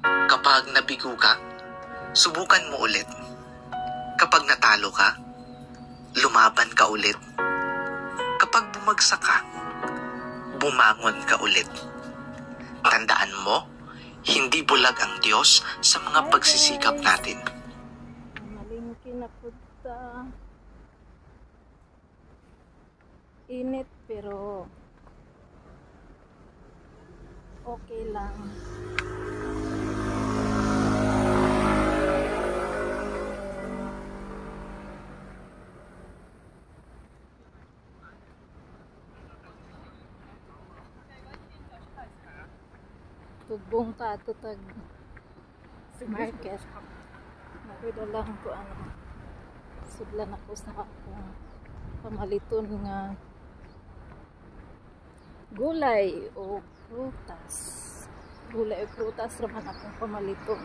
Kapag nabigo ka, subukan mo ulit. Kapag natalo ka, lumaban ka ulit. Kapag bumagsak ka, bumangon ka ulit. Tandaan mo, hindi bulag ang Diyos sa mga pagsisikap natin. Malingki na punta. Init pero okay lang. Tugbong ta tutag market. Nakita lang ko ano. Sudlan ako sa akong pamaliton nga gulay o prutas. Gulay o prutas raman akong pamaliton.